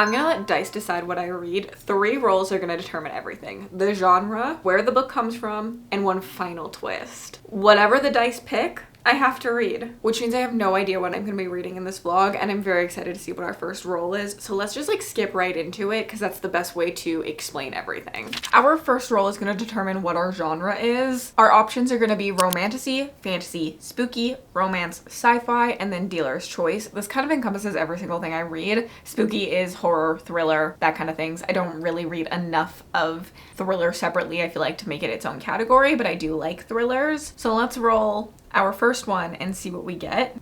I'm gonna let dice decide what I read. 3 rolls are gonna determine everything. The genre, where the book comes from, and one final twist. Whatever the dice pick, I have to read, which means I have no idea what I'm gonna be reading in this vlog, and I'm very excited to see what our first roll is. So let's just like skip right into it because that's the best way to explain everything. Our first roll is gonna determine what our genre is. Our options are gonna be romantasy, fantasy, spooky, romance, sci-fi, and then dealer's choice. This kind of encompasses every single thing I read. Spooky is horror, thriller, that kind of things. I don't really read enough of thriller separately, I feel like, to make it its own category, but I do like thrillers. So let's roll our first one and see what we get.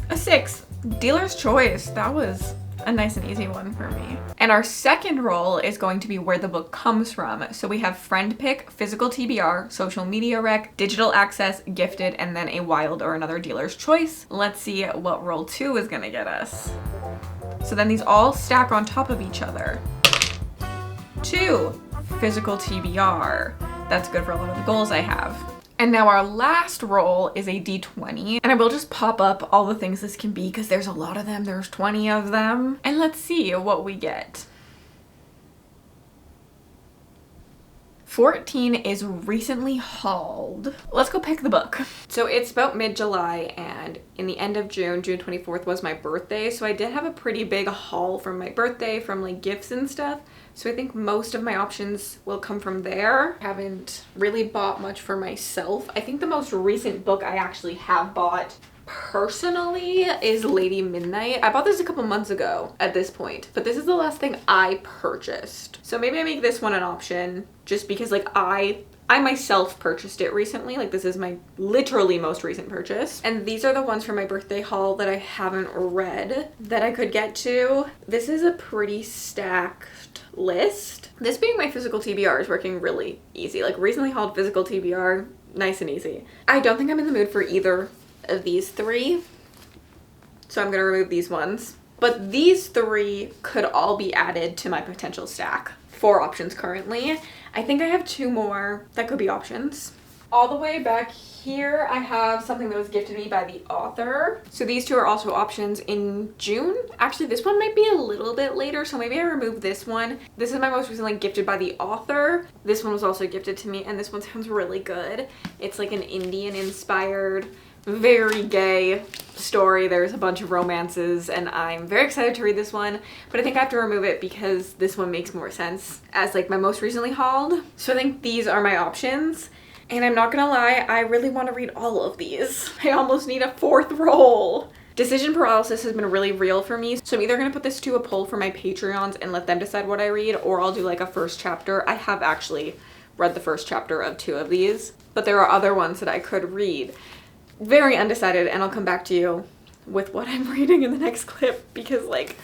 A 6. Dealer's choice. That was a nice and easy one for me. And our second roll is going to be where the book comes from. So we have friend pick, physical TBR, social media rec, digital access, gifted, and then a wild or another dealer's choice. Let's see what roll 2 is gonna get us. So then these all stack on top of each other. 2, physical TBR. That's good for a lot of the goals I have. And now our last roll is a d20, and I will just pop up all the things this can be because there's a lot of them. There's 20 of them. And let's see what we get. 14 is recently hauled. Let's go pick the book. So it's about mid-July, and in the end of June, June 24th was my birthday. So I did have a pretty big haul from my birthday, from like gifts and stuff. So I think most of my options will come from there. I haven't really bought much for myself. I think the most recent book I actually have bought personally is Lady Midnight. I bought this a couple months ago at this point, but this is the last thing I purchased. So maybe I make this one an option just because like I myself purchased it recently. Like this is my literally most recent purchase. And these are the ones from my birthday haul that I haven't read that I could get to. This is a pretty stacked list. This being my physical TBR is working really easy. Like recently hauled physical TBR, nice and easy. I don't think I'm in the mood for either of these 3. So I'm gonna remove these ones. But these 3 could all be added to my potential stack. 4 options currently. I think I have 2 more that could be options. All the way back here, I have something that was gifted me by the author. So these 2 are also options in June. Actually, this one might be a little bit later, so maybe I remove this one. This is my most recently gifted by the author. This one was also gifted to me, and this one sounds really good. It's like an Indian-inspired, very gay story. There's a bunch of romances, and I'm very excited to read this one, but I think I have to remove it because this one makes more sense as like my most recently hauled. So I think these are my options. And I'm not gonna lie, I really want to read all of these. I almost need a 4th roll. Decision paralysis has been really real for me, so I'm either gonna put this to a poll for my Patreons and let them decide what I read, or I'll do like a first chapter. I have actually read the first chapter of 2 of these, but there are other ones that I could read. Very undecided, and I'll come back to you with what I'm reading in the next clip because like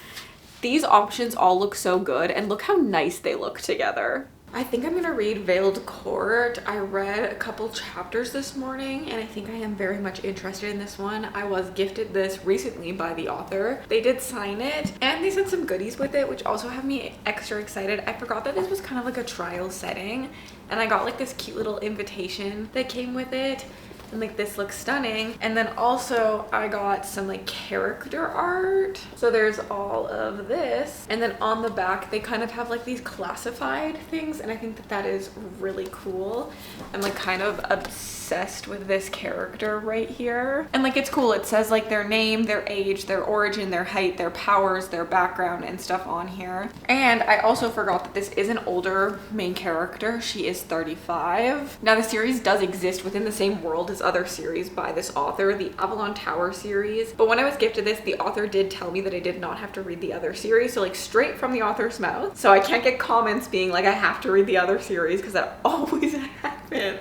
these options all look so good, and look how nice they look together. I think I'm gonna read Veiled Court. I read a couple chapters this morning, and I think I am very much interested in this one. I was gifted this recently by the author. They did sign it, and they sent some goodies with it, which also have me extra excited. I forgot that this was kind of like a trial setting, and I got like this cute little invitation that came with it. And like this looks stunning. And then also I got some like character art. So there's all of this, and then on the back they kind of have like these classified things, and I think that that is really cool. I'm like kind of obsessed with this character right here, and like it's cool. It says like their name, their age, their origin, their height, their powers, their background and stuff on here. And I also forgot that this is an older main character. She is 35. Now the series does exist within the same world as other series by this author, the Avalon Tower series. But when I was gifted this, the author did tell me that I did not have to read the other series. So like straight from the author's mouth. So I can't get comments being like I have to read the other series because that always happens.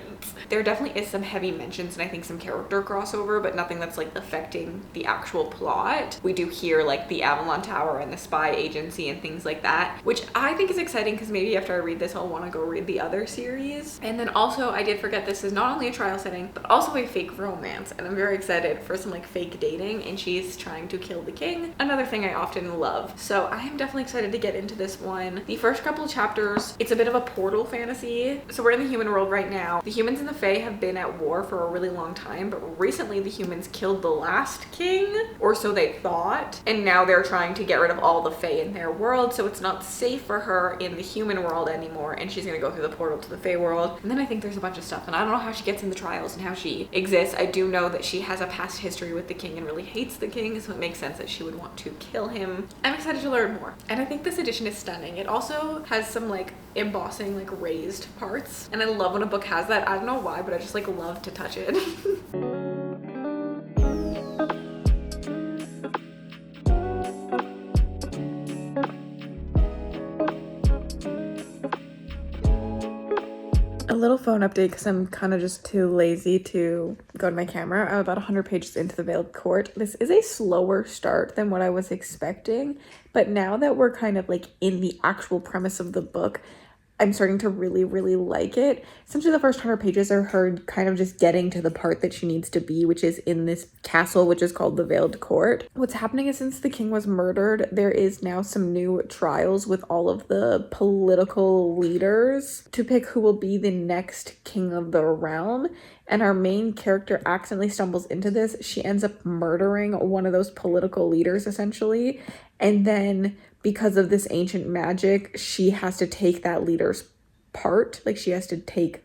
There definitely is some heavy mentions and I think some character crossover, but nothing that's like affecting the actual plot. We do hear like the Avalon Tower and the spy agency and things like that, which I think is exciting because maybe after I read this, I'll want to go read the other series. And then also I did forget this is not only a trial setting, but also a fake romance. And I'm very excited for some like fake dating, and she's trying to kill the king. Another thing I often love. So I am definitely excited to get into this one. The first couple chapters, it's a bit of a portal fantasy. So we're in the human world right now. The humans in the Fae have been at war for a really long time, but recently the humans killed the last king, or so they thought, and now they're trying to get rid of all the Fae in their world, so it's not safe for her in the human world anymore, and she's gonna go through the portal to the Fae world. And then I think there's a bunch of stuff, and I don't know how she gets in the trials and how she exists. I do know that she has a past history with the king and really hates the king, so it makes sense that she would want to kill him. I'm excited to learn more, and I think this edition is stunning. It also has some like embossing, like raised parts, and I love when a book has that. I don't know why, but I just like love to touch it. A little phone update because I'm kind of just too lazy to go to my camera. I'm about 100 pages into the Veiled Court. This is a slower start than what I was expecting, but now that we're kind of like in the actual premise of the book, I'm starting to really, really like it. Essentially, the first 100 pages are her kind of just getting to the part that she needs to be, which is in this castle, which is called the Veiled Court. What's happening is since the king was murdered, there is now some new trials with all of the political leaders to pick who will be the next king of the realm. And our main character accidentally stumbles into this. She ends up murdering one of those political leaders, essentially. And then because of this ancient magic, she has to take that leader's part. Like, she has to take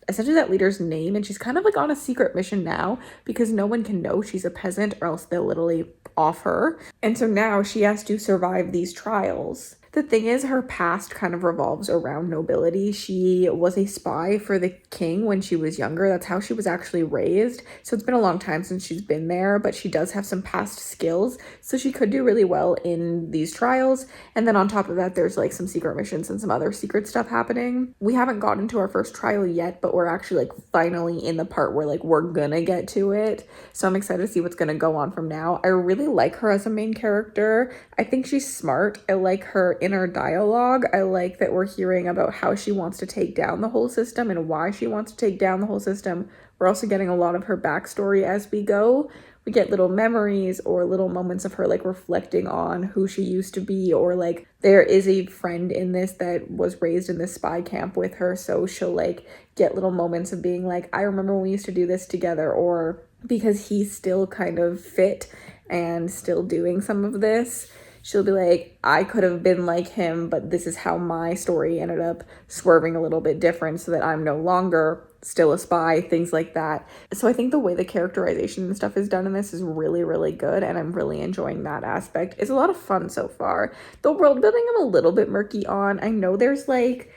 essentially that leader's name, and she's kind of like on a secret mission now because no one can know she's a peasant or else they'll literally off her. And so now she has to survive these trials. The thing is, her past kind of revolves around nobility. She was a spy for the king when she was younger. That's how she was actually raised. So it's been a long time since she's been there, but she does have some past skills. So she could do really well in these trials. And then on top of that, there's like some secret missions and some other secret stuff happening. We haven't gotten to our first trial yet, but we're actually like finally in the part where like we're gonna get to it. So I'm excited to see what's gonna go on from now. I really like her as a main character. I think she's smart. I like her inner dialogue. I like that we're hearing about how she wants to take down the whole system and why she wants to take down the whole system. We're also getting a lot of her backstory as we go. We get little memories or little moments of her like reflecting on who she used to be, or like there is a friend in this that was raised in this spy camp with her, so she'll like get little moments of being like, I remember when we used to do this together, or because he's still kind of fit and still doing some of this, she'll be like, I could have been like him, but this is how my story ended up swerving a little bit different so that I'm no longer still a spy, things like that. So I think the way the characterization and stuff is done in this is really, really good, and I'm really enjoying that aspect. It's a lot of fun so far. The world building I'm a little bit murky on. I know there's like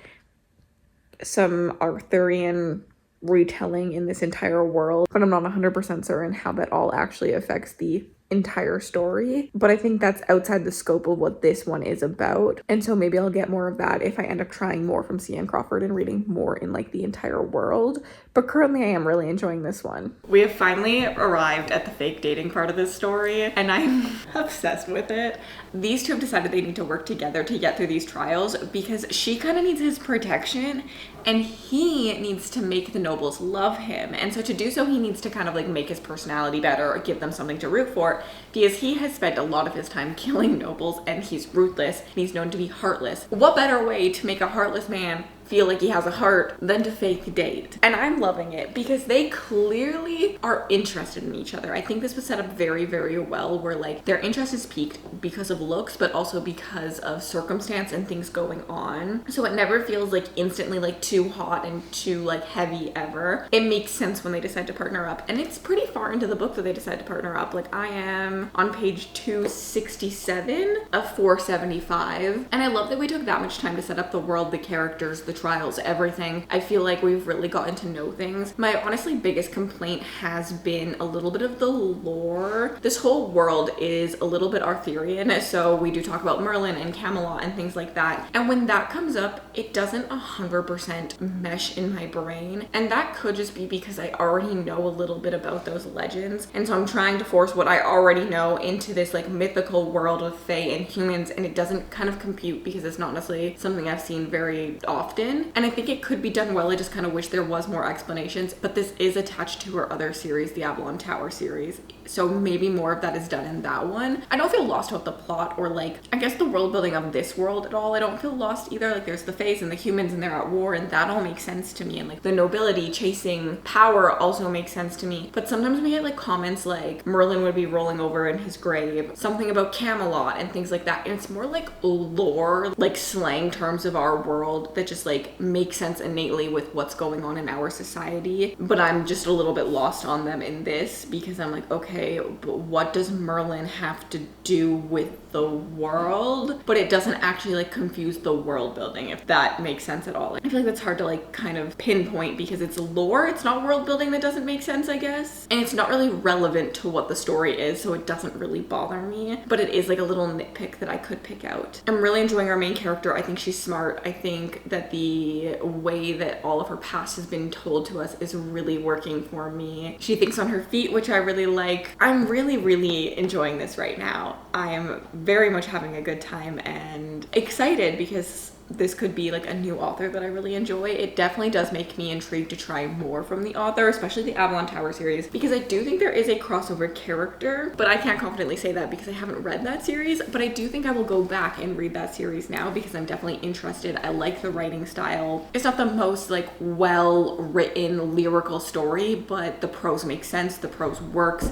some Arthurian retelling in this entire world, but I'm not 100% certain how that all actually affects the entire story, but I think that's outside the scope of what this one is about, and so maybe I'll get more of that if I end up trying more from C.N. Crawford and reading more in like the entire world. But currently I am really enjoying this one. We have finally arrived at the fake dating part of this story, and I'm obsessed with it. These two have decided they need to work together to get through these trials because she kind of needs his protection and he needs to make the nobles love him. And so to do so, he needs to kind of like make his personality better or give them something to root for, because he has spent a lot of his time killing nobles and he's ruthless and he's known to be heartless. What better way to make a heartless man feel like he has a heart than to fake date? And I'm loving it because they clearly are interested in each other. I think this was set up very, very well, where like their interest is piqued because of looks, but also because of circumstance and things going on. So it never feels like instantly like too hot and too like heavy ever. It makes sense when they decide to partner up, and it's pretty far into the book that they decide to partner up. Like I am on page 267 of 475, and I love that we took that much time to set up the world, the characters, the trials, everything. I feel like we've really gotten to know things. My honestly biggest complaint has been a little bit of the lore. This whole world is a little bit Arthurian, so we do talk about Merlin and Camelot and things like that. And when that comes up, it doesn't 100% mesh in my brain. And that could just be because I already know a little bit about those legends. And so I'm trying to force what I already know into this like mythical world of fae and humans, and it doesn't kind of compute because it's not necessarily something I've seen very often. And I think it could be done well. I just kind of wish there was more explanations, but this is attached to her other series, the Avalon Tower series. So maybe more of that is done in that one. I don't feel lost about the plot or like, I guess the world building of this world at all. I don't feel lost either. Like there's the Faes and the humans and they're at war and that all makes sense to me. And like the nobility chasing power also makes sense to me. But sometimes we get like comments like Merlin would be rolling over in his grave, something about Camelot and things like that. And it's more like lore, like slang terms of our world that just like make sense innately with what's going on in our society. But I'm just a little bit lost on them in this because I'm like, okay, but what does Merlin have to do with the world? But it doesn't actually like confuse the world building, if that makes sense at all. I feel like that's hard to like kind of pinpoint because it's lore, it's not world building that doesn't make sense, I guess. And it's not really relevant to what the story is, so it doesn't really bother me. But it is like a little nitpick that I could pick out. I'm really enjoying our main character. I think she's smart. I think that the way that all of her past has been told to us is really working for me. She thinks on her feet, which I really like. I'm really enjoying this right now. I am very much having a good time and excited because this could be like a new author that I really enjoy. It definitely does make me intrigued to try more from the author, especially the Avalon Tower series, because I do think there is a crossover character, but I can't confidently say that because I haven't read that series. But I do think I will go back and read that series now because I'm definitely interested. I like the writing style. It's not the most like well written lyrical story, but the prose makes sense. The prose works.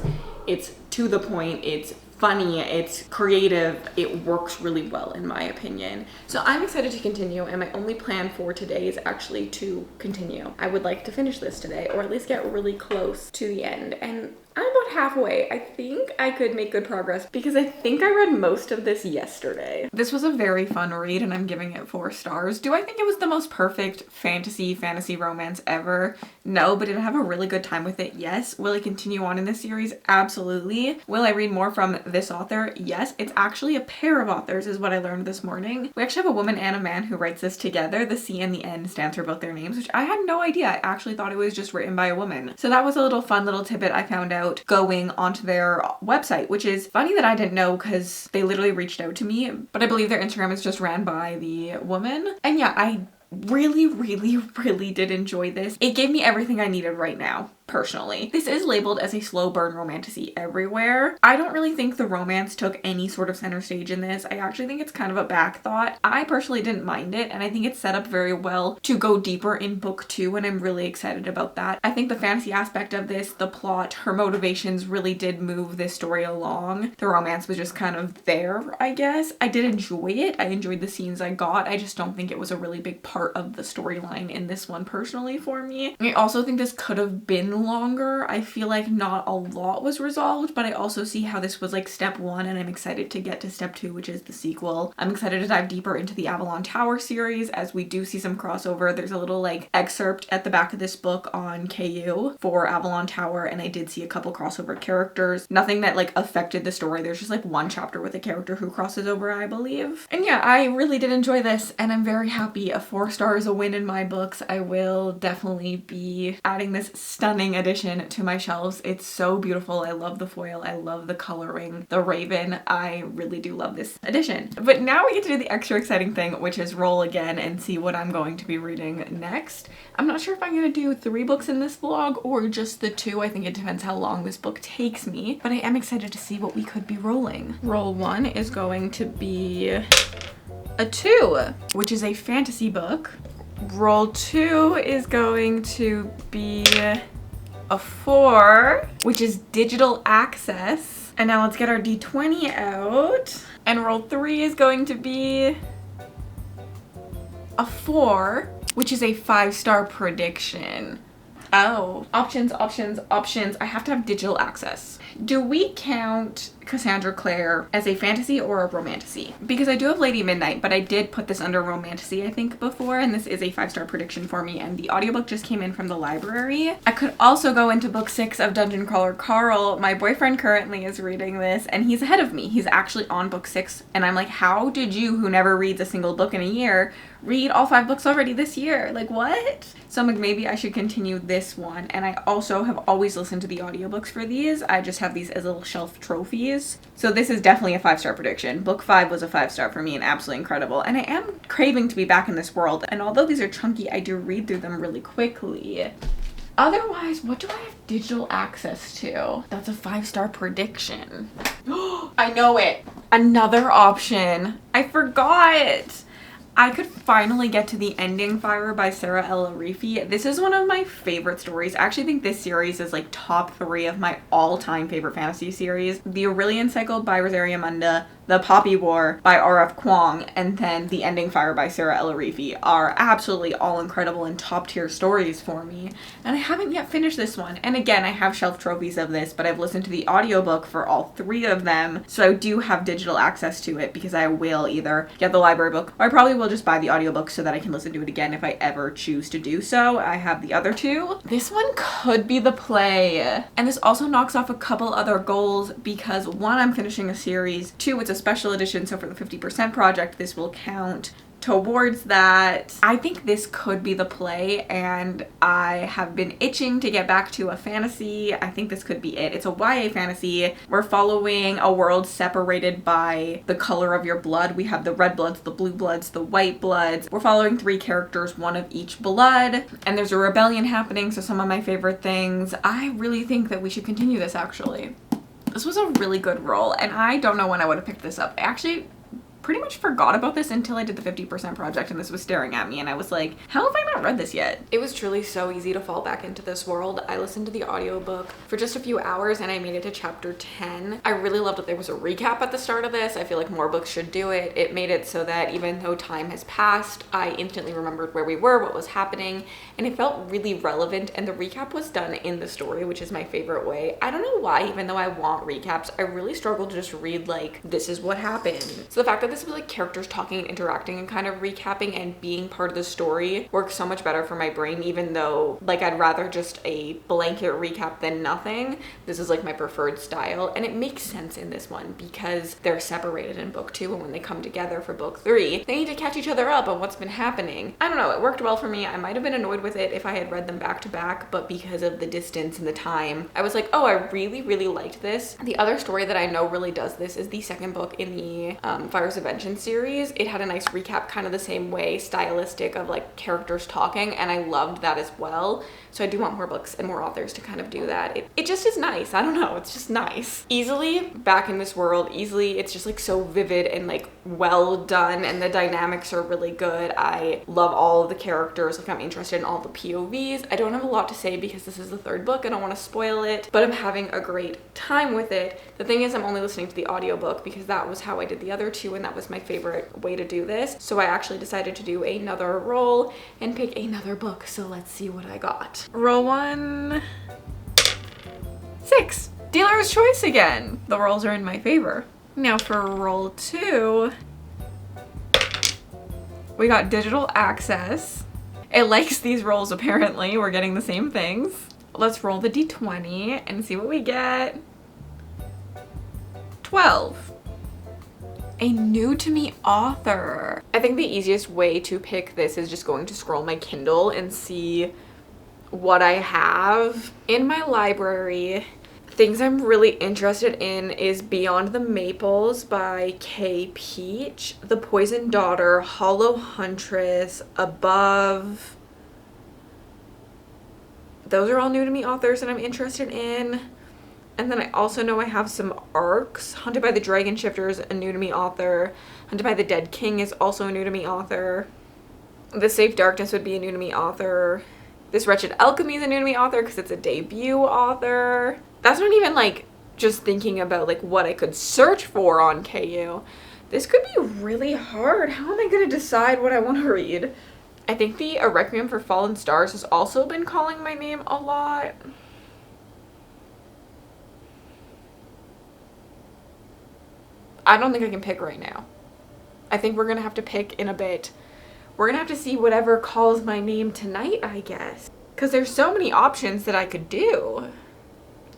It's to the point. It's funny, it's creative, it works really well in my opinion. So I'm excited to continue, and my only plan for today is actually to continue. I would like to finish this today, or at least get really close to the end. And I'm about halfway. I think I could make good progress because I think I read most of this yesterday. This was a very fun read and I'm giving it 4 stars. Do I think it was the most perfect fantasy romance ever? No, but did I have a really good time with it? Yes. Will I continue on in this series? Absolutely. Will I read more from this author? Yes. It's actually a pair of authors is what I learned this morning. We actually have a woman and a man who writes this together. The C and the N stands for both their names, which I had no idea. I actually thought it was just written by a woman. So that was a little fun little tidbit I found out going onto their website, which is funny that I didn't know because they literally reached out to me, but I believe their Instagram is just ran by the woman. And yeah, I really did enjoy this. It gave me everything I needed right now. Personally, this is labeled as a slow burn romantasy everywhere. I don't really think the romance took any sort of center stage in this. I actually think it's kind of a back thought. I personally didn't mind it, and I think it's set up very well to go deeper in book 2, and I'm really excited about that. I think the fantasy aspect of this, the plot, her motivations really did move this story along. The romance was just kind of there, I guess. I did enjoy it. I enjoyed the scenes I got. I just don't think it was a really big part of the storyline in this one personally for me. I also think this could have been longer. I feel like not a lot was resolved, but I also see how this was like step 1 and I'm excited to get to step 2, which is the sequel. I'm excited to dive deeper into the Avalon Tower series as we do see some crossover. There's a little like excerpt at the back of this book on KU for Avalon Tower, and I did see a couple crossover characters. Nothing that like affected the story. There's just like one chapter with a character who crosses over, I believe. And yeah, I really did enjoy this and I'm very happy. A 4 star is a win in my books. I will definitely be adding this stunning edition to my shelves. It's so beautiful. I love the foil. I love the coloring. The raven. I really do love this edition. But now we get to do the extra exciting thing, which is roll again and see what I'm going to be reading next. I'm not sure if I'm going to do 3 books in this vlog or just the 2. I think it depends how long this book takes me, but I am excited to see what we could be rolling. Roll 1 is going to be a 2, which is a fantasy book. Roll 2 is going to be a 4, which is digital access. And now let's get our D20 out. And roll 3 is going to be a 4, which is a 5-star prediction. Oh, options. I have to have digital access. Do we count Cassandra Clare as a fantasy or a romantasy? Because I do have Lady Midnight, but I did put this under romantasy I think before, and this is a 5-star prediction for me, and the audiobook just came in from the library. I could also go into book 6 of Dungeon Crawler Carl. My boyfriend currently is reading this and he's ahead of me. He's actually on book 6 and I'm like, how did you, who never reads a single book in a year, read all 5 books already this year? Like, what? So I'm like, maybe I should continue this one. And I also have always listened to the audiobooks for these. I just have these as little shelf trophies. So this is definitely a 5-star prediction. Book 5 was a 5-star for me and absolutely incredible. And I am craving to be back in this world. And although these are chunky, I do read through them really quickly. Otherwise, what do I have digital access to? That's a 5-star prediction. I know it. Another option. I forgot. I could finally get to The Ending Fire by Sarah L. Arifi. This is one of my favorite stories. I actually think this series is like top 3 of my all-time favorite fantasy series. The Aurelian Cycle by Rosaria Munda, The Poppy War by R.F. Kuang, and then The Ending Fire by Sarah L. Arifi are absolutely all incredible and top tier stories for me. And I haven't yet finished this one. And again, I have shelf trophies of this, but I've listened to the audiobook for all 3 of them. So I do have digital access to it because I will either get the library book or I probably will just buy the audiobook so that I can listen to it again if I ever choose to do so. I have the other 2. This one could be the play. And this also knocks off a couple other goals because 1, I'm finishing a series, 2, it's a special edition, so for the 50% project, this will count towards that. I think this could be the play, and I have been itching to get back to a fantasy. I think this could be it. It's a YA fantasy. We're following a world separated by the color of your blood. We have the red bloods, the blue bloods, the white bloods. We're following 3 characters, 1 of each blood, and there's a rebellion happening, so some of my favorite things. I really think that we should continue this, actually. This was a really good roll, and I don't know when I would have picked this up. I actually pretty much forgot about this until I did the 50% project and this was staring at me and I was like, how have I not read this yet? It was truly so easy to fall back into this world. I listened to the audiobook for just a few hours and I made it to chapter 10. I really loved that there was a recap at the start of this. I feel like more books should do it. It made it so that even though time has passed, I instantly remembered where we were, what was happening, and it felt really relevant, and the recap was done in the story, which is my favorite way. I don't know why, even though I want recaps, I really struggle to just read like, this is what happened. So the fact that this was like characters talking and interacting and kind of recapping and being part of the story works so much better for my brain, even though like I'd rather just a blanket recap than nothing. This is like my preferred style, and it makes sense in this one because they're separated in book 2, and when they come together for book 3, they need to catch each other up on what's been happening. I don't know, it worked well for me. I might have been annoyed with it if I had read them back to back, but because of the distance and the time, I was like, oh, I really liked this. The other story that I know really does this is the second book in the Fires of Vengeance series. It had a nice recap kind of the same way, stylistic of like characters talking, and I loved that as well. So I do want more books and more authors to kind of do that. It just is nice. I don't know, it's just nice. Easily back in this world, easily, it's just like so vivid and like well done, and the dynamics are really good. I love all of the characters, like I'm interested in all the POVs. I don't have a lot to say because this is the 3rd book. I don't want to spoil it, but I'm having a great time with it. The thing is, I'm only listening to the audiobook because that was how I did the other 2, and that was my favorite way to do this. So I actually decided to do another roll and pick another book. So let's see what I got. Roll 1. 6. Dealer's choice again. The rolls are in my favor. Now for roll 2, we got digital access. It likes these rolls apparently. We're getting the same things. Let's roll the d20 and see what we get. 12. A new to me author. I think the easiest way to pick this is just going to scroll my Kindle and see what I have in my library. Things I'm really interested in is Beyond the Maples by Kay Peach, The Poisoned Daughter, Hollow Huntress, Above. Those are all new to me authors that I'm interested in. And then I also know I have some arcs. Hunted by the Dragon Shifters, a new to me author. Hunted by the Dead King is also a new to me author. The Safe Darkness would be a new to me author. This Wretched Alchemy is a new to me author because it's a debut author. That's not even like just thinking about like what I could search for on KU. This could be really hard. How am I going to decide what I want to read? I think the A Requiem for Fallen Stars has also been calling my name a lot. I don't think I can pick right now. I think we're gonna have to pick in a bit. We're gonna have to see whatever calls my name tonight, I guess. Because there's so many options that I could do.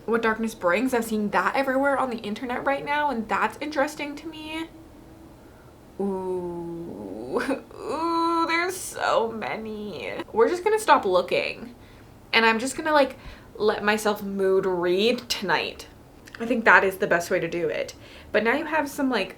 What Darkness Brings, I've seen that everywhere on the internet right now, and that's interesting to me. Ooh, ooh, there's so many. We're just gonna stop looking. And I'm just gonna like let myself mood read tonight. I think that is the best way to do it. But now you have some like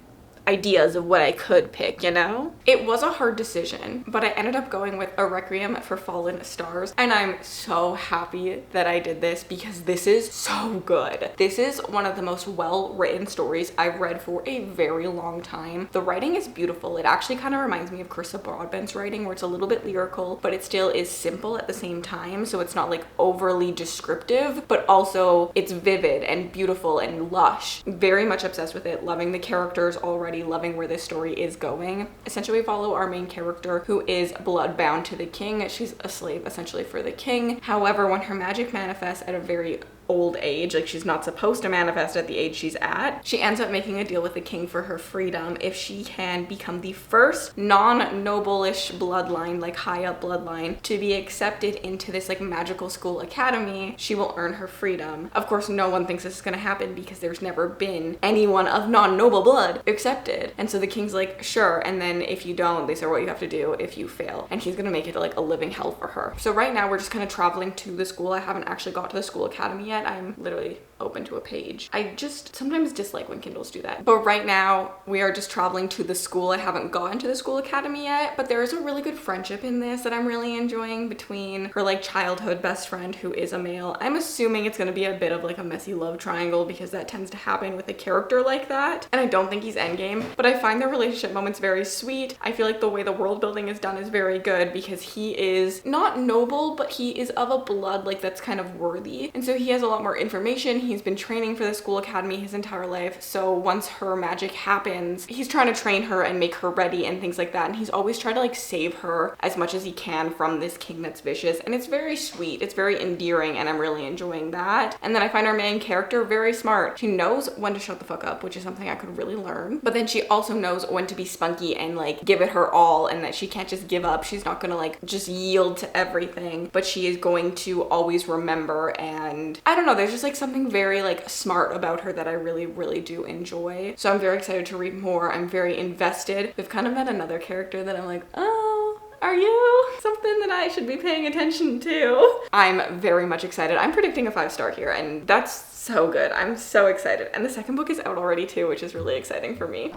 ideas of what I could pick, you know? It was a hard decision, but I ended up going with A Requiem for Fallen Stars, and I'm so happy that I did this because this is so good. This is one of the most well-written stories I've read for a very long time. The writing is beautiful. It actually kind of reminds me of Krista Broadbent's writing, where it's a little bit lyrical, but it still is simple at the same time, so it's not like overly descriptive, but also it's vivid and beautiful and lush. Very much obsessed with it, loving the characters already, loving where this story is going. Essentially we follow our main character who is bloodbound to the king. She's a slave essentially for the king. However, when her magic manifests at a very old age, like she's not supposed to manifest at the age she's at, she ends up making a deal with the king for her freedom. If she can become the first non-noble-ish bloodline, like high up bloodline, to be accepted into this like magical school academy, she will earn her freedom. Of course, no one thinks this is gonna happen because there's never been anyone of non-noble blood accepted. And so the king's like, sure, and then if you don't, they say what you have to do if you fail. And he's gonna make it like a living hell for her. So right now we're just kind of traveling to the school. I haven't actually got to the school academy yet. I'm literally open to a page. I just sometimes dislike when Kindles do that. But right now we are just traveling to the school. I haven't gotten to the school academy yet, but there is a really good friendship in this that I'm really enjoying between her like childhood best friend who is a male. I'm assuming it's gonna be a bit of like a messy love triangle because that tends to happen with a character like that. And I don't think he's endgame, but I find their relationship moments very sweet. I feel like the way the world building is done is very good because he is not noble, but he is of a blood like that's kind of worthy. And so he has a lot more information. He's been training for the school academy his entire life. So once her magic happens, he's trying to train her and make her ready and things like that. And he's always trying to like save her as much as he can from this king that's vicious. And it's very sweet. It's very endearing and I'm really enjoying that. And then I find our main character very smart. She knows when to shut the fuck up, which is something I could really learn. But then she also knows when to be spunky and like give it her all and that she can't just give up. She's not gonna like just yield to everything, but she is going to always remember. And I don't know, there's just like something very like smart about her that I really do enjoy. So I'm very excited to read more. I'm very invested. We've kind of met another character that I'm like, oh, are you something that I should be paying attention to? I'm very much excited. I'm predicting a 5-star here and that's so good. I'm so excited. And the second book is out already too, which is really exciting for me.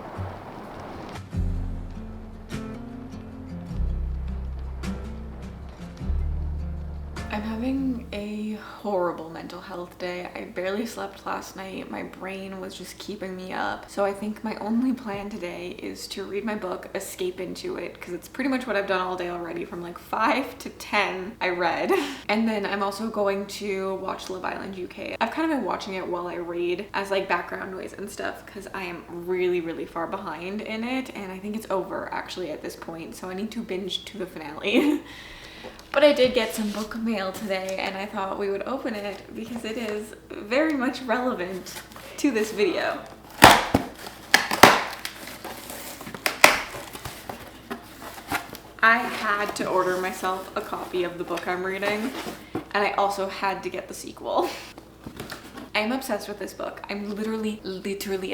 I'm having a horrible mental health day. I barely slept last night. My brain was just keeping me up. So I think my only plan today is to read my book, escape into it, because it's pretty much what I've done all day already. From like 5 to 10 I read. And then I'm also going to watch Love Island UK. I've kind of been watching it while I read as like background noise and stuff because I am really far behind in it and I think it's over actually at this point, so I need to binge to the finale. But I did get some book mail today and I thought we would open it because it is very much relevant to this video. I had to order myself a copy of the book I'm reading and I also had to get the sequel. I'm obsessed with this book. I'm literally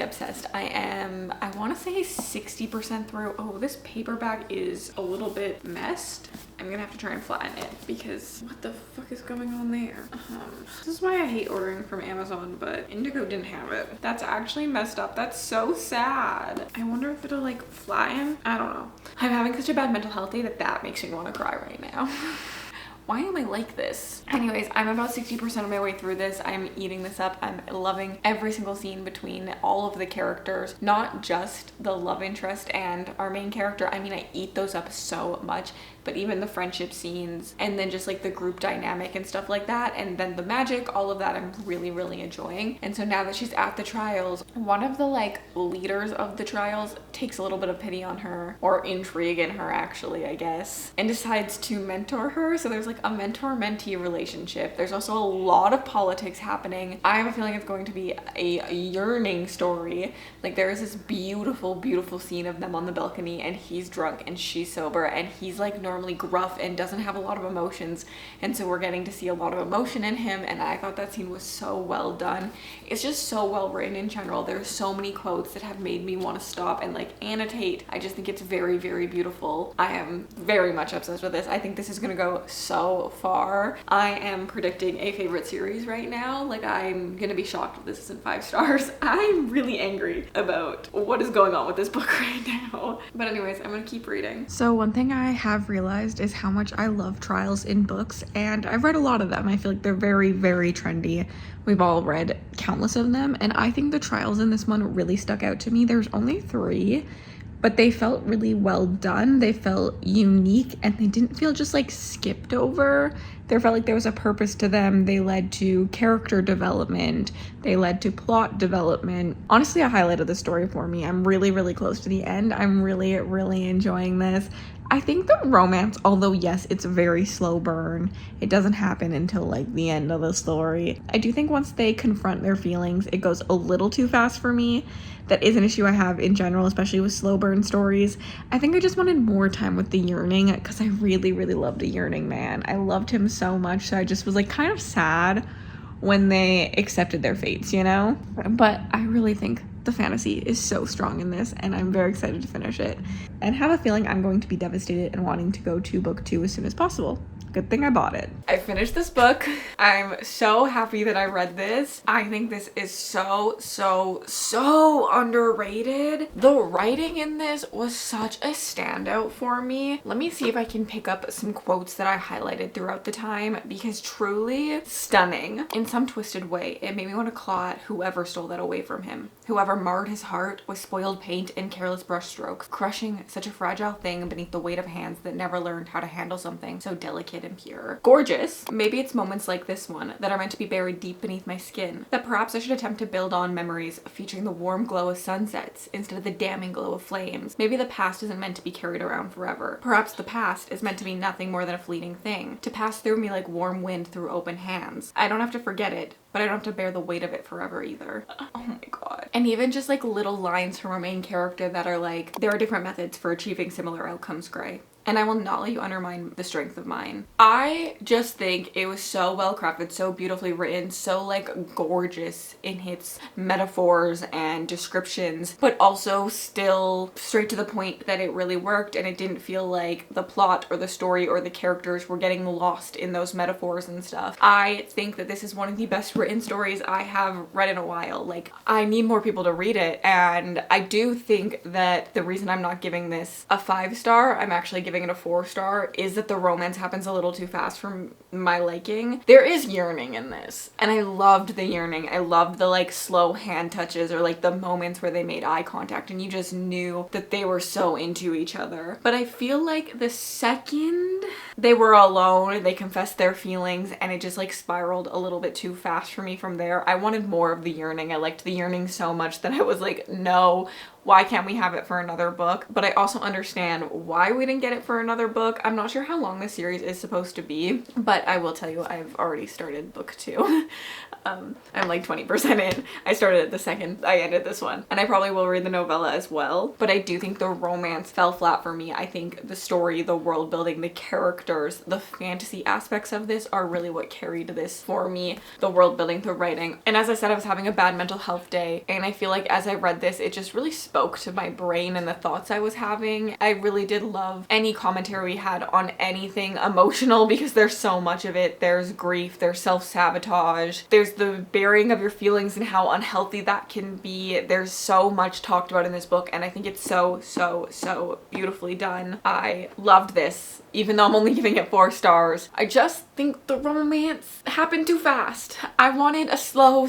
obsessed. I want to say 60% through. Oh, this paperback is a little bit messed. I'm gonna have to try and flatten it because what the fuck is going on there? This is why I hate ordering from Amazon, but Indigo didn't have it. That's actually messed up. That's so sad. I wonder if it'll like flatten. I don't know. I'm having such a bad mental health day that makes me want to cry right now. Why am I like this? Anyways, I'm about 60% of my way through this. I'm eating this up. I'm loving every single scene between all of the characters, not just the love interest and our main character. I mean, I eat those up so much, but even the friendship scenes and then just like the group dynamic and stuff like that. And then the magic, all of that I'm really enjoying. And so now that she's at the trials, one of the like leaders of the trials takes a little bit of pity on her, or intrigue in her actually, I guess, and decides to mentor her. So there's like a mentor-mentee relationship. There's also a lot of politics happening. I have a feeling it's going to be a yearning story. Like there is this beautiful scene of them on the balcony and he's drunk and she's sober and he's like normally gruff and doesn't have a lot of emotions, and so we're getting to see a lot of emotion in him, and I thought that scene was so well done. It's just so well written in general. There's so many quotes that have made me want to stop and like annotate. I just think it's very, very beautiful. I am very much obsessed with this. I think this is gonna go so far. I am predicting a favorite series right now. Like, I'm gonna be shocked if this isn't 5 stars. I'm really angry about what is going on with this book right now. But anyways, I'm gonna keep reading. So one thing I have realized is how much I love trials in books, and I've read a lot of them. I feel like they're very, very trendy. We've all read countless of them, and I think the trials in this one really stuck out to me. There's only 3, but they felt really well done. They felt unique, and they didn't feel just like skipped over. There felt like there was a purpose to them. They led to character development. They led to plot development. Honestly, a highlight of the story for me. I'm really, really close to the end. I'm really, really enjoying this. I think the romance, although yes, it's a very slow burn, it doesn't happen until like the end of the story. I do think once they confront their feelings, it goes a little too fast for me. That is an issue I have in general, especially with slow burn stories. I think I just wanted more time with the yearning, because I really, really loved a yearning man. I loved him so much, so I just was like kind of sad when they accepted their fates, you know? But I really think the fantasy is so strong in this, and I'm very excited to finish it, and have a feeling I'm going to be devastated and wanting to go to book 2 as soon as possible. Good thing I bought it. I finished this book. I'm so happy that I read this. I think this is so underrated. The writing in this was such a standout for me. Let me see if I can pick up some quotes that I highlighted throughout the time, because truly stunning. In some twisted way, it made me want to claw at whoever stole that away from him. Whoever marred his heart with spoiled paint and careless brushstrokes, crushing such a fragile thing beneath the weight of hands that never learned how to handle something so delicate and pure. Gorgeous. Maybe it's moments like this one that are meant to be buried deep beneath my skin, that perhaps I should attempt to build on memories featuring the warm glow of sunsets instead of the damning glow of flames. Maybe the past isn't meant to be carried around forever. Perhaps the past is meant to be nothing more than a fleeting thing, to pass through me like warm wind through open hands. I don't have to forget it, but I don't have to bear the weight of it forever either. Oh my god. And even just like little lines from our main character that are like, there are different methods for achieving similar outcomes, Gray, and I will not let you undermine the strength of mine. I just think it was so well crafted, so beautifully written, so like gorgeous in its metaphors and descriptions, but also still straight to the point that it really worked, and it didn't feel like the plot or the story or the characters were getting lost in those metaphors and stuff. I think that this is one of the best written stories I have read in a while. Like, I need more people to read it, and I do think that the reason I'm not giving this a 5-star, I'm actually giving it a 4-star, is that the romance happens a little too fast for my liking. There is yearning in this, and I loved the yearning. I loved the like slow hand touches, or like the moments where they made eye contact and you just knew that they were so into each other. But I feel like the second they were alone, they confessed their feelings, and it just like spiraled a little bit too fast for me from there. I wanted more of the yearning. I liked the yearning so much that I was like, no, why can't we have it for another book? But I also understand why we didn't get it for another book. I'm not sure how long this series is supposed to be, but I will tell you I've already started book 2. I'm like 20% in. I started it the second I ended this one, and I probably will read the novella as well, but I do think the romance fell flat for me. I think the story, the world building, the characters, the fantasy aspects of this are really what carried this for me. The world building, the writing. And as I said, I was having a bad mental health day, and I feel like as I read this, it just really spoke to my brain and the thoughts I was having. I really did love any commentary we had on anything emotional, because there's so much of it. There's grief, there's self-sabotage, there's the burying of your feelings and how unhealthy that can be. There's so much talked about in this book, and I think it's so beautifully done. I loved this, even though I'm only giving it 4 stars. I just think the romance happened too fast. I wanted a slow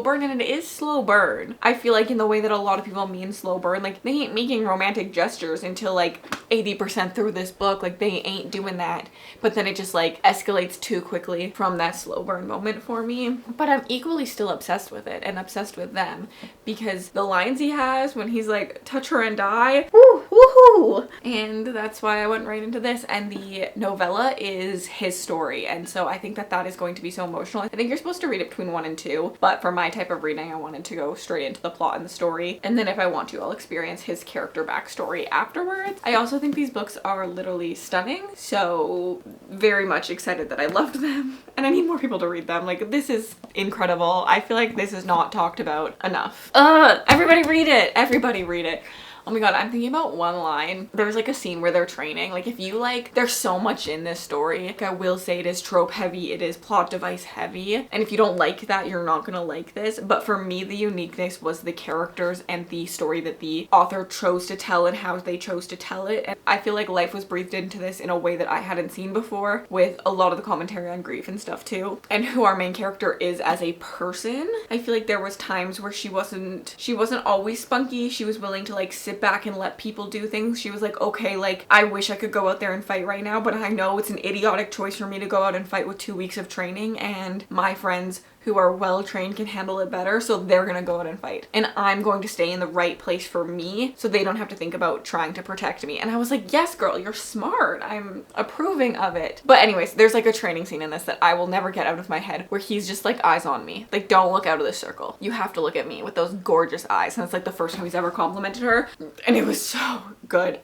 burn, and it is slow burn. I feel like in the way that a lot of people mean slow burn, like they ain't making romantic gestures until like 80% through this book. Like they ain't doing that, but then it just like escalates too quickly from that slow burn moment for me. But I'm equally still obsessed with it and obsessed with them, because the lines he has when he's like, touch her and die, woo, woohoo, woo! And that's why I went right into this. And the novella is his story, and so I think that that is going to be so emotional. I think you're supposed to read it between 1 and 2, but for my type of reading, I wanted to go straight into the plot and the story, and then if I want to, I'll experience his character backstory afterwards. I also think these books are literally stunning, so very much excited that I loved them, and I need more people to read them. Like, this is incredible. I feel like this is not talked about enough. Everybody read it! Everybody read it. Oh my god, I'm thinking about one line. There's like a scene where they're training. Like, if you like, there's so much in this story. Like, I will say it is trope heavy, it is plot device heavy. And if you don't like that, you're not gonna like this. But for me, the uniqueness was the characters and the story that the author chose to tell and how they chose to tell it. And I feel like life was breathed into this in a way that I hadn't seen before, with a lot of the commentary on grief and stuff too. And who our main character is as a person. I feel like there was times where she wasn't always spunky. She was willing to like sit back and let people do things. She was like, okay, like, I wish I could go out there and fight right now, but I know it's an idiotic choice for me to go out and fight with 2 weeks of training, and my friends who are well trained can handle it better, so they're gonna go out and fight. And I'm going to stay in the right place for me so they don't have to think about trying to protect me. And I was like, yes, girl, you're smart. I'm approving of it. But anyways, there's like a training scene in this that I will never get out of my head where he's just like, eyes on me. Like, don't look out of this circle. You have to look at me with those gorgeous eyes. And it's like the first time he's ever complimented her. And it was so good.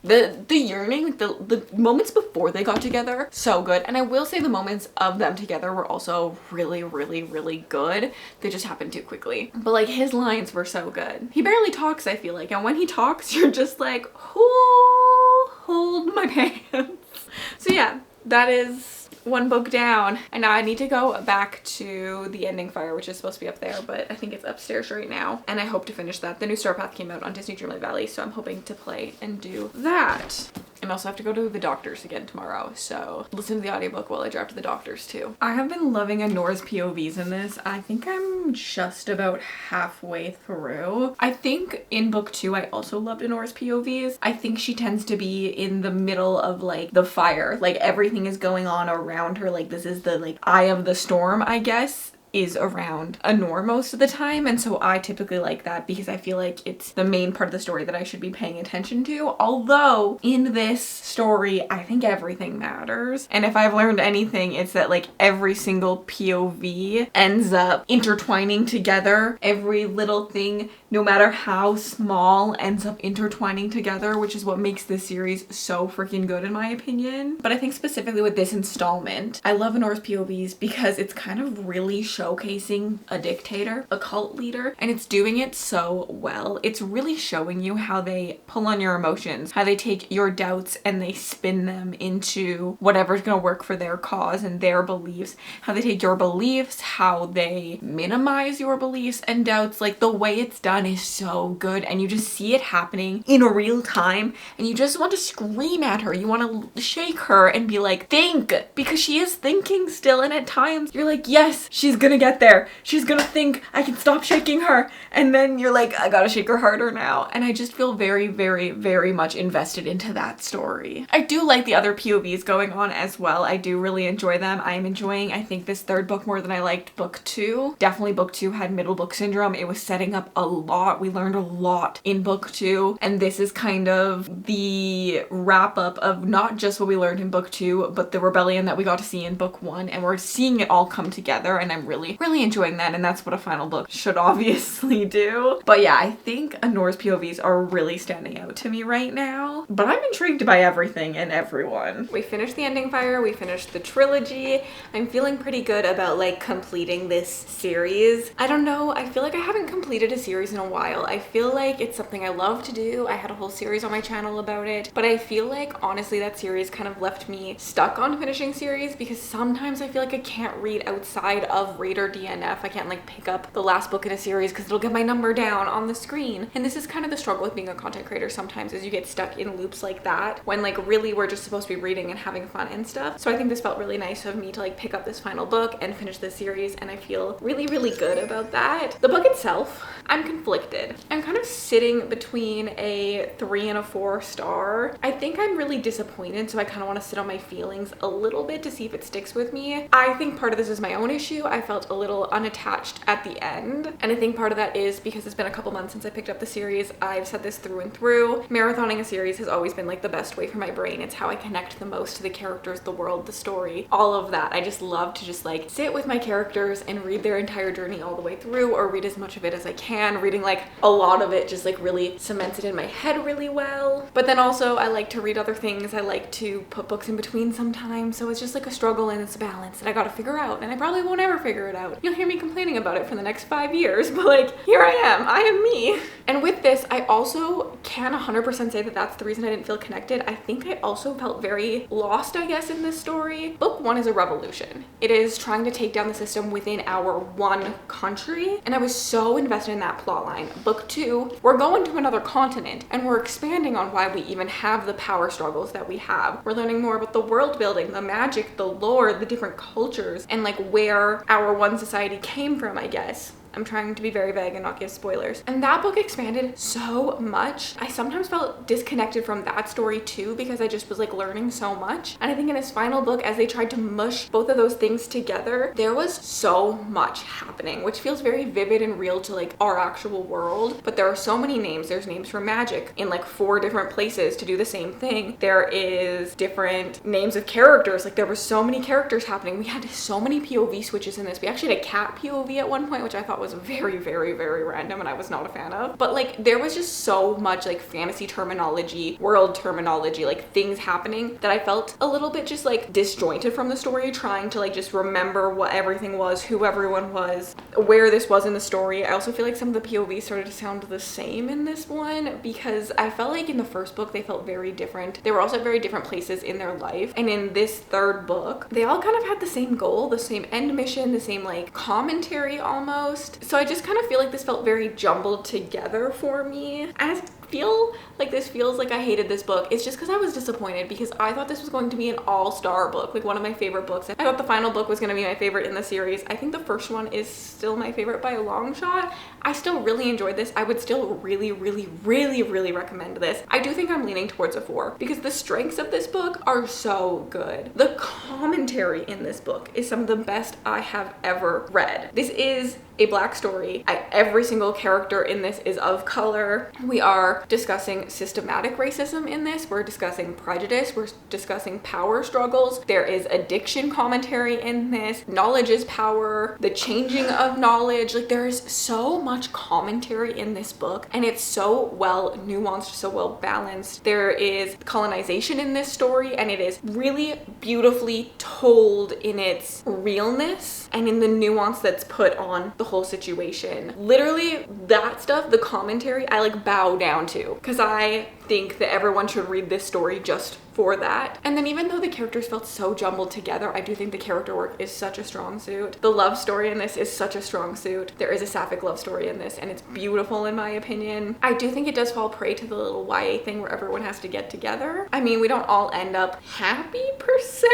The yearning, the moments before they got together, so good. And I will say the moments of them together were also really, really, really good. They just happened too quickly. But like, his lines were so good. He barely talks, I feel like. And when he talks, you're just like, hold my pants. So yeah, that is one book down. And now I need to go back to The Ending Fire, which is supposed to be up there, but I think it's upstairs right now. And I hope to finish that. The new Star Path came out on Disney Dreamlight Valley, so I'm hoping to play and do that. And also have to go to the doctor's again tomorrow, so listen to the audiobook while I drive to the doctor's too. I have been loving Anora's POVs in this. I think I'm just about halfway through. I think in book 2 I also loved Anora's POVs. I think she tends to be in the middle of like the fire. Like, everything is going on around her. Like, this is the like eye of the storm, I guess, is around Anor most of the time, and so I typically like that because I feel like it's the main part of the story that I should be paying attention to. Although in this story, I think everything matters, and if I've learned anything, it's that like every single POV ends up intertwining together. Every little thing, no matter how small, ends up intertwining together, which is what makes this series so freaking good in my opinion. But I think specifically with this installment, I love Anora's POVs because it's kind of really showcasing a dictator, a cult leader, and it's doing it so well. It's really showing you how they pull on your emotions, how they take your doubts and they spin them into whatever's gonna work for their cause and their beliefs, how they take your beliefs, how they minimize your beliefs and doubts. Like, the way it's done is so good, and you just see it happening in real time, and you just want to scream at her. You want to shake her and be like, think, because she is thinking still, and at times you're like, yes, she's gonna get there. She's gonna think I can stop shaking her. And then you're like, I gotta shake her harder now. And I just feel very, very, very much invested into that story. I do like the other POVs going on as well. I do really enjoy them. I'm enjoying, I think, this third book more than I liked book 2. Definitely book 2 had middle book syndrome. It was setting up a lot. We learned a lot in book 2. And this is kind of the wrap up of not just what we learned in book 2, but the rebellion that we got to see in book 1. And we're seeing it all come together, and I'm really, really enjoying that. And that's what a final book should obviously do. But yeah, I think Anora's POVs are really standing out to me right now. But I'm intrigued by everything and everyone. We finished The Ending Fire. We finished the trilogy. I'm feeling pretty good about like completing this series. I don't know. I feel like I haven't completed a series in a while. I feel like it's something I love to do. I had a whole series on my channel about it. But I feel like honestly that series kind of left me stuck on finishing series, because sometimes I feel like I can't read outside of Raider DNF. I can't like pick up the last book in a series because it'll get my number down on the screen. And this is kind of the struggle with being a content creator sometimes, is you get stuck in loops like that when like really we're just supposed to be reading and having fun and stuff. So I think this felt really nice of me to like pick up this final book and finish this series, and I feel really, really good about that. The book itself, I'm conflicted. I'm kind of sitting between a 3 and a 4 star. I think I'm really disappointed, so I kind of want to sit on my feelings a little bit to see if it sticks with me. I think part of this is my own issue. I felt felt a little unattached at the end. And I think part of that is because it's been a couple months since I picked up the series. I've said this through and through. Marathoning a series has always been like the best way for my brain. It's how I connect the most to the characters, the world, the story, all of that. I just love to just like sit with my characters and read their entire journey all the way through, or read as much of it as I can. Reading like a lot of it just like really cements it in my head really well. But then also I like to read other things. I like to put books in between sometimes. So it's just like a struggle and it's a balance that I gotta figure out. And I probably won't ever figure it out. You'll hear me complaining about it for the next 5 years, but like here I am me. And with this, I also can 100% say that that's the reason I didn't feel connected. I think I also felt very lost, I guess, in this story. Book 1 is a revolution. It is trying to take down the system within our one country. And I was so invested in that plot line. Book 2, we're going to another continent and we're expanding on why we even have the power struggles that we have. We're learning more about the world building, the magic, the lore, the different cultures, and like where our one society came from, I guess. I'm trying to be very vague and not give spoilers. And that book expanded so much. I sometimes felt disconnected from that story too, because I just was like learning so much. And I think in this final book, as they tried to mush both of those things together, there was so much happening, which feels very vivid and real to like our actual world. But there are so many names. There's names for magic in like 4 different places to do the same thing. There is different names of characters. Like there were so many characters happening. We had so many POV switches in this. We actually had a cat POV at one point, which I thought was very, very, very random and I was not a fan of. But like there was just so much like fantasy terminology, world terminology, like things happening that I felt a little bit just like disjointed from the story, trying to like just remember what everything was, who everyone was, where this was in the story. I also feel like some of the POVs started to sound the same in this one, because I felt like in the first book they felt very different. They were also at very different places in their life. And in this third book, they all kind of had the same goal, the same end mission, the same like commentary almost. So I just kind of feel like this felt very jumbled together for me. And I feel like this feels like I hated this book. It's just because I was disappointed, because I thought this was going to be an all-star book, like one of my favorite books. I thought the final book was going to be my favorite in the series. I think the first one is still my favorite by a long shot. I still really enjoyed this. I would still really, really, really, really recommend this. I do think I'm leaning towards a 4 because the strengths of this book are so good. The commentary in this book is some of the best I have ever read. This is a Black story. Every single character in this is of color. We are discussing systematic racism in this. We're discussing prejudice. We're discussing power struggles. There is addiction commentary in this. Knowledge is power. The changing of knowledge. Like there is so much commentary in this book, and it's so well nuanced, so well balanced. There is colonization in this story, and it is really beautifully told in its realness and in the nuance that's put on the whole situation. Literally that stuff, the commentary, I like bow down to, because I think that everyone should read this story just for that. And then even though the characters felt so jumbled together, I do think the character work is such a strong suit. The love story in this is such a strong suit. There is a sapphic love story in this, and it's beautiful in my opinion. I do think it does fall prey to the little YA thing where everyone has to get together. I mean, we don't all end up happy per se,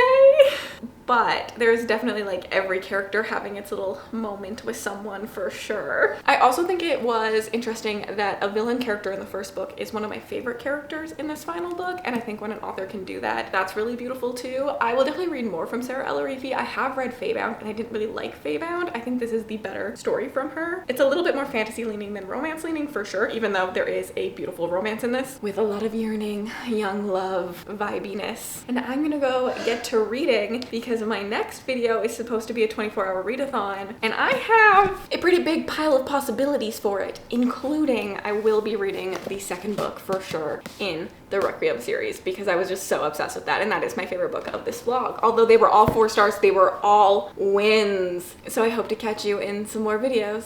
but there's definitely like every character having its little moment with someone for sure. I also think it was interesting that a villain character in the first book is one of my favorite characters in this final book, and I think when an author can do that, that's really beautiful too. I will definitely read more from Sarah Ellerefi. I have read Feybound and I didn't really like Feybound. I think this is the better story from her. It's a little bit more fantasy leaning than romance leaning for sure, even though there is a beautiful romance in this with a lot of yearning, young love, vibiness. And I'm gonna go get to reading because my next video is supposed to be a 24-hour readathon, and I have a pretty big pile of possibilities for it, including I will be reading the second book for sure in the Requiem series, because I was just so obsessed with that, and that is my favorite book of this vlog. Although they were all 4 stars, they were all wins. So I hope to catch you in some more videos.